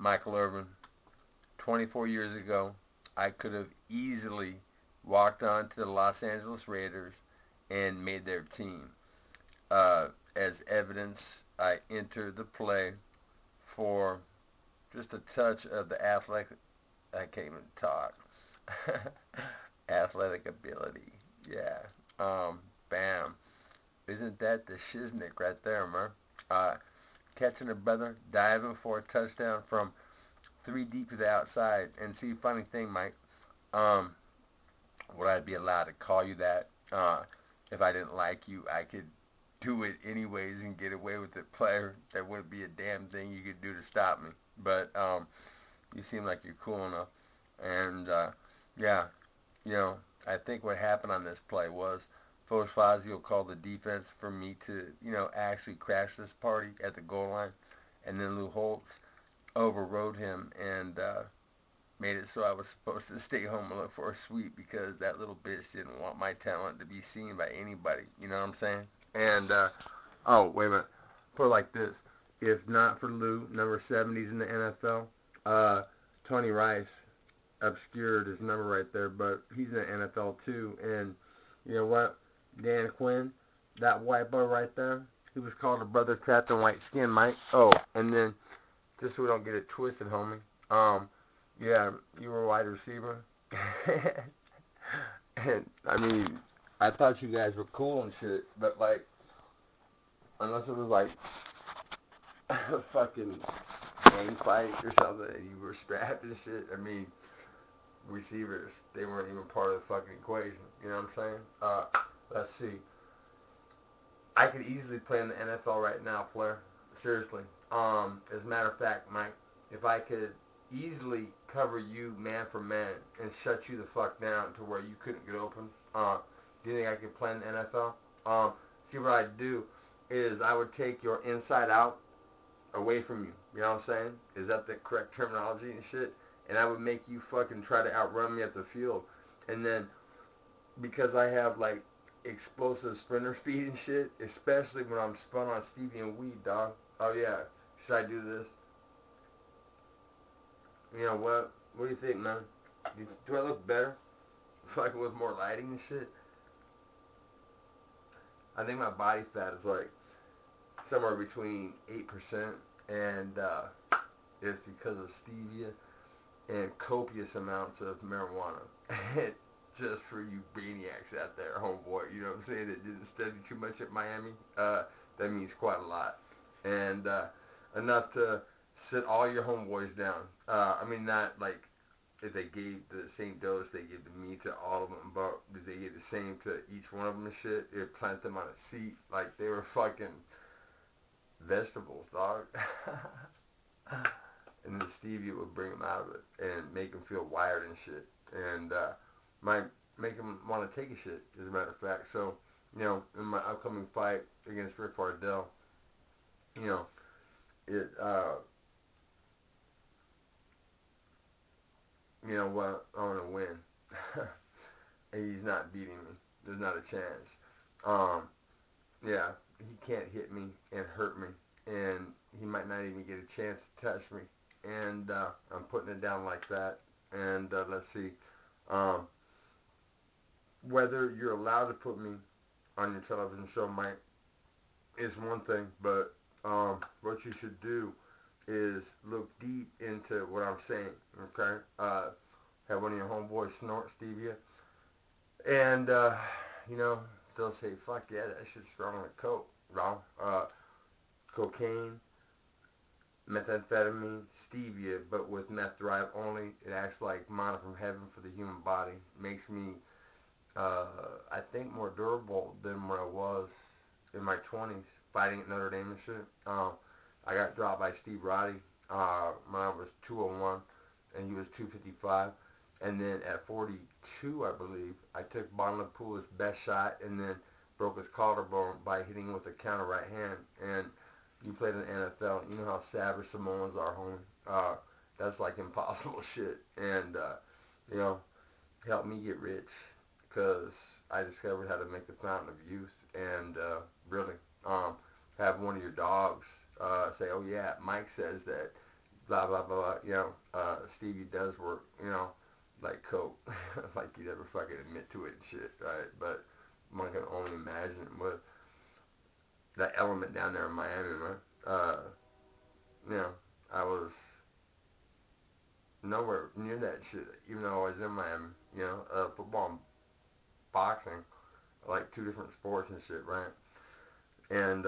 Michael Irvin. 24 years ago, I could have easily walked on to the Los Angeles Raiders and made their team. As evidence, I entered the play for just a touch of the athletic. I can't even talk. Athletic ability. Yeah. Bam. Isn't that the shiznick right there, man? Uh, Catching a brother, diving for a touchdown from three deep to the outside. And see, funny thing, Mike. Um, would I be allowed to call you that? If I didn't like you, I could do it anyways and get away with it, player. There wouldn't be a damn thing you could do to stop me. But you seem like you're cool enough. And yeah, you know, I think what happened on this play was Foz Fazio called the defense for me to, actually crash this party at the goal line. And then Lou Holtz overrode him and made it so I was supposed to stay home and look for a suite because that little bitch didn't want my talent to be seen by anybody. You know what I'm saying? And, oh, wait a minute. Put it like this. If not for Lou, number 70s in the NFL, Tony Rice obscured his number right there, but he's in the NFL too. And you know what? Dan Quinn, that white boy right there, he was called a brother trapped in white skin, Mike. Oh, and then, just so we don't get it twisted, homie, yeah, you were a wide receiver. And, I mean, I thought you guys were cool and shit, but, like, unless it was, like, a fucking gang fight or something and you were strapped and shit, I mean, receivers, they weren't even part of the fucking equation. You know what I'm saying? Let's see. I could easily play in the NFL right now, player. Seriously. As a matter of fact, Mike, if I could easily cover you man for man and shut you the fuck down to where you couldn't get open, do you think I could play in the NFL? See what I'd do is I would take your inside out away from you. You know what I'm saying? Is that the correct terminology and shit? And I would make you fucking try to outrun me at the field. And then, because I have, like, explosive sprinter speed and shit, especially when I'm spun on Stevie and weed, dog. Oh, yeah. Should I do this? You know what? What do you think, man? Do I look better? Fucking with more lighting and shit? I think my body fat is, like, somewhere between 8% and it's because of stevia and copious amounts of marijuana. Just for you brainiacs out there, homeboy, you know what I'm saying, that didn't study too much at Miami, that means quite a lot. And enough to sit all your homeboys down. I mean, not like if they gave the same dose they gave to me to all of them, but did they give the same to each one of them and shit? They plant them on a seat like they were fucking vegetables, dog. And then stevia would bring them out of it and make them feel wired and shit. And might make them want to take a shit, as a matter of fact. So, you know, in my upcoming fight against Rick Fardell, you know, it, you know what, I want to win. And he's not beating me. There's not a chance. Yeah, he can't hit me and hurt me. And he might not even get a chance to touch me. And I'm putting it down like that. And let's see. Whether you're allowed to put me on your television show, Mike, is one thing. But what you should do is look deep into what I'm saying. Okay? Have one of your homeboys snort stevia. And, you know, they'll say, fuck yeah, that shit's strong like coke. Wrong. Cocaine, methamphetamine, stevia, but with meth drive only. It acts like manna from heaven for the human body. Makes me, I think, more durable than when I was in my 20s fighting at Notre Dame and shit. I got dropped by Steve Roddy when I was 201 and he was 255. And then at 42, I believe, I took Bonlapua's best shot and then broke his collarbone by hitting him with a counter right hand. And you played in the NFL, you know how savage Samoans are, homie. That's like impossible shit. And, you know, helped me get rich because I discovered how to make the fountain of youth and really have one of your dogs say, oh yeah, Mike says that blah, blah, blah, blah. Stevie does work, like coke. Like you never fucking admit to it and shit, right? But one can only imagine what that element down there in Miami, man. Uh, you know, I was nowhere near that shit, even though I was in Miami. Football and boxing, like two different sports and shit, right? And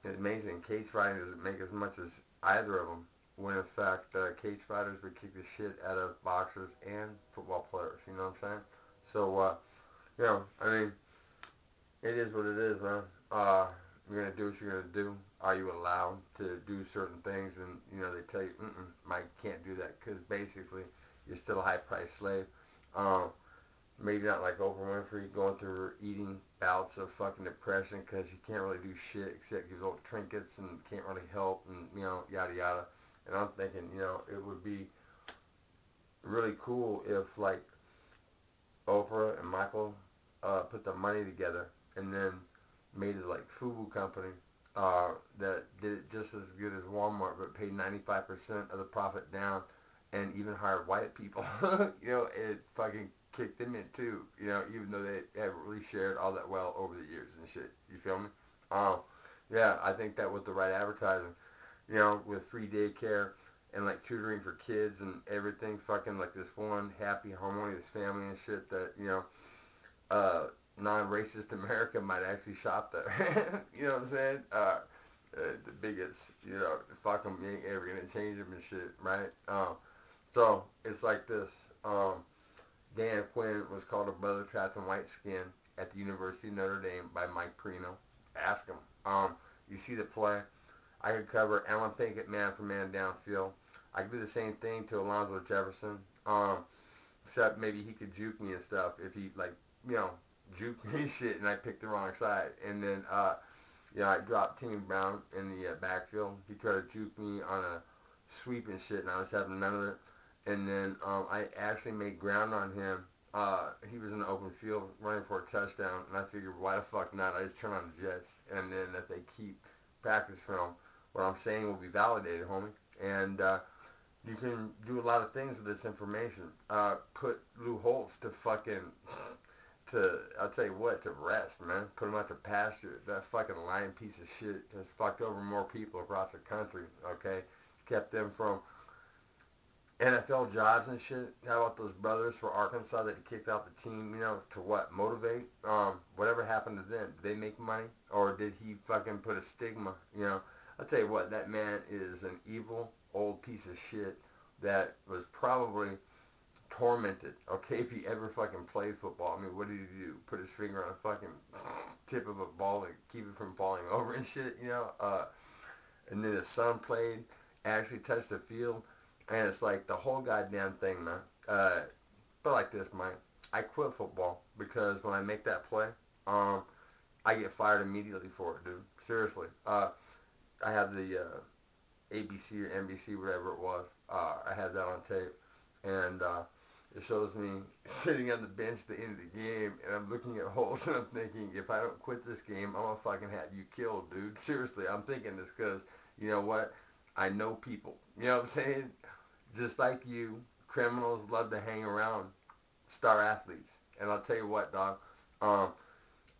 it's amazing. Cage fighting doesn't make as much as either of them. When in fact, cage fighters would kick the shit out of boxers and football players. You know what I'm saying? So, I mean, it is what it is, man. You're gonna do what you're gonna do. Are you allowed to do certain things? And they tell you, Mike can't do that because basically you're still a high-priced slave. Um, Maybe not like Oprah Winfrey going through her eating bouts of fucking depression because she can't really do shit except give little trinkets and can't really help and yada yada. And I'm thinking, it would be really cool if like Oprah and Michael put the money together and then made it like FUBU company that did it just as good as Walmart but paid 95% of the profit down and even hired white people. It fucking kicked them in too, even though they haven't really shared all that well over the years and shit. You feel me? Yeah, I think that with the right advertising, with free daycare and like tutoring for kids and everything, fucking like this one happy, harmonious family and shit that, non-racist America might actually shop there. You know what I'm saying? The bigots, fuck them, you ain't ever gonna change them and shit, right? So it's like this. Dan Quinn was called a brother trapped in white skin at the University of Notre Dame by Mike Perino. Ask him. You see the play. I could cover Alan Pinkett man for man downfield. I could do the same thing to Alonzo Jefferson. Except maybe he could juke me and stuff if he juke me shit and I picked the wrong side. And then I dropped Timmy Brown in the backfield. He tried to juke me on a sweep and shit and I was having none of it. And then I actually made ground on him. He was in the open field running for a touchdown, and I figured, why the fuck not? I just turn on the Jets, and then if they keep practice film, what I'm saying will be validated, homie. And you can do a lot of things with this information. Put Lou Holtz I'll tell you what, to rest, man. Put him out to pasture. That fucking lying piece of shit has fucked over more people across the country, okay? Kept them from NFL jobs and shit. How about those brothers for Arkansas that he kicked out the team, to what? Motivate? Whatever happened to them? Did they make money? Or did he fucking put a stigma? I'll tell you what, that man is an evil old piece of shit that was probably tormented, okay, if he ever fucking played football. I mean, what did he do? Put his finger on a fucking tip of a ball and keep it from falling over and shit, and then his son played, actually touched the field. And it's like the whole goddamn thing, man. But like this, Mike. I quit football because when I make that play, I get fired immediately for it, dude. Seriously. I have the ABC or NBC, whatever it was. I had that on tape. And it shows me sitting on the bench at the end of the game, and I'm looking at Holtz, and I'm thinking, if I don't quit this game, I'm going to fucking have you killed, dude. Seriously, I'm thinking this because, you know what? I know people. You know what I'm saying? Just like you, criminals love to hang around star athletes. And I'll tell you what, dog.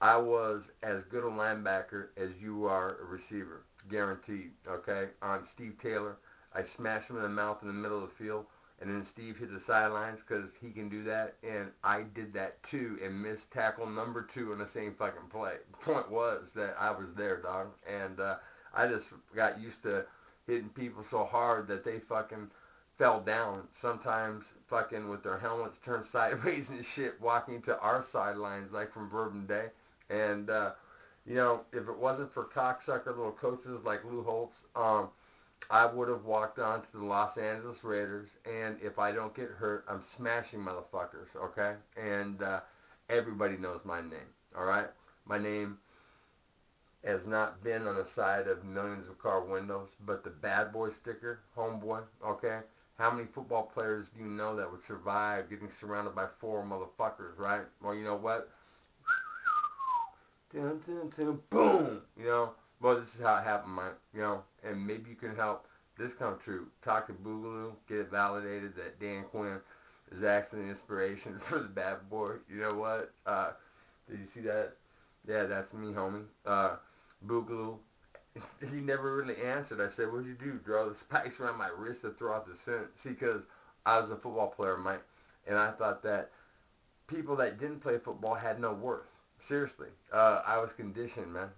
I was as good a linebacker as you are a receiver. Guaranteed, okay? On Steve Taylor, I smashed him in the mouth in the middle of the field. And then Steve hit the sidelines because he can do that. And I did that too and missed tackle number 2 on the same fucking play. The point was that I was there, dog. And I just got used to hitting people so hard that they fucking fell down, sometimes fucking with their helmets turned sideways and shit, walking to our sidelines like from Bourbon Day. And, if it wasn't for cocksucker little coaches like Lou Holtz, I would have walked on to the Los Angeles Raiders, and if I don't get hurt, I'm smashing motherfuckers, okay? And everybody knows my name, all right? My name has not been on the side of millions of car windows, but the bad boy sticker, homeboy, okay? How many football players do you know that would survive getting surrounded by 4 motherfuckers, right? Well, you know what? Dun, dun, dun, boom! Well, this is how it happened, Mike, and maybe you can help this come true. Talk to Boogaloo, get it validated that Dan Quinn is actually an inspiration for the bad boy. You know what? Did you see that? Yeah, that's me, homie. Boogaloo. He never really answered. I said, what'd you do? Draw the spikes around my wrist to throw off the scent? See, because I was a football player, Mike, and I thought that people that didn't play football had no worth. Seriously. I was conditioned, man.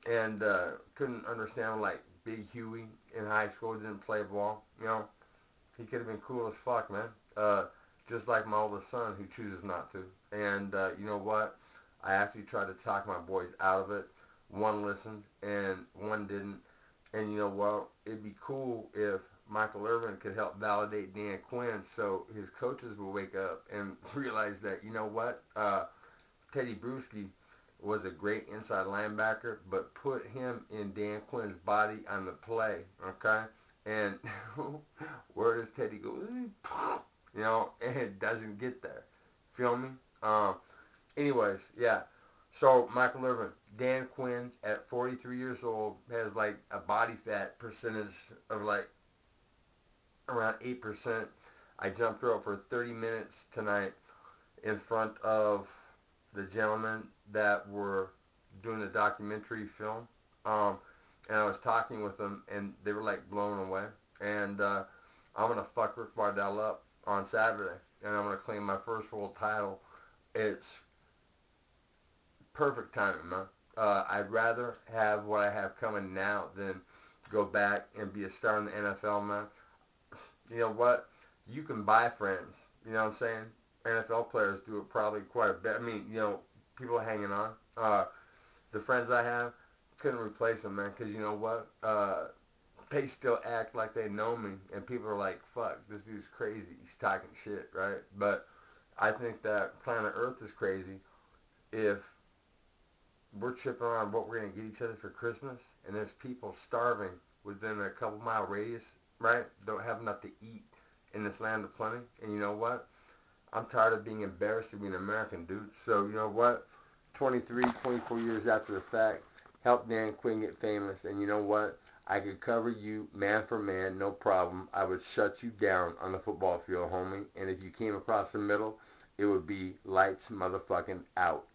And couldn't understand, like, Big Huey in high school didn't play ball. You know, he could have been cool as fuck, man. Just like my oldest son who chooses not to. And you know what? I actually tried to talk my boys out of it. One listened and one didn't. And you know what? It'd be cool if Michael Irvin could help validate Dan Quinn so his coaches will wake up and realize that, you know what? Teddy Bruschi was a great inside linebacker, but put him in Dan Quinn's body on the play, okay? And where does Teddy go? You know, and it doesn't get there. Feel me? Anyways, yeah. So, Michael Irvin, Dan Quinn at 43 years old has like a body fat percentage of like around 8%. I jumped rope for 30 minutes tonight in front of the gentlemen that were doing the documentary film. And I was talking with them, and they were like blown away. And I'm going to fuck Rick Bardell up on Saturday, and I'm going to claim my first world title. It's perfect timing, man. I'd rather have what I have coming now than go back and be a star in the NFL, man. You know what? You can buy friends. You know what I'm saying? NFL players do it probably quite a bit. I mean, you know, people are hanging on. The friends I have couldn't replace them, man, because you know what? They still act like they know me, and people are like, fuck, this dude's crazy. He's talking shit, right? But I think that planet Earth is crazy if we're tripping on what we're going to get each other for Christmas, and there's people starving within a couple mile radius, right? Don't have enough to eat in this land of plenty. And you know what? I'm tired of being embarrassed to be an American, dude. So, you know what? 23, 24 years after the fact, help Dan Quinn get famous. And you know what? I could cover you man for man, no problem. I would shut you down on the football field, homie. And if you came across the middle, it would be lights motherfucking out.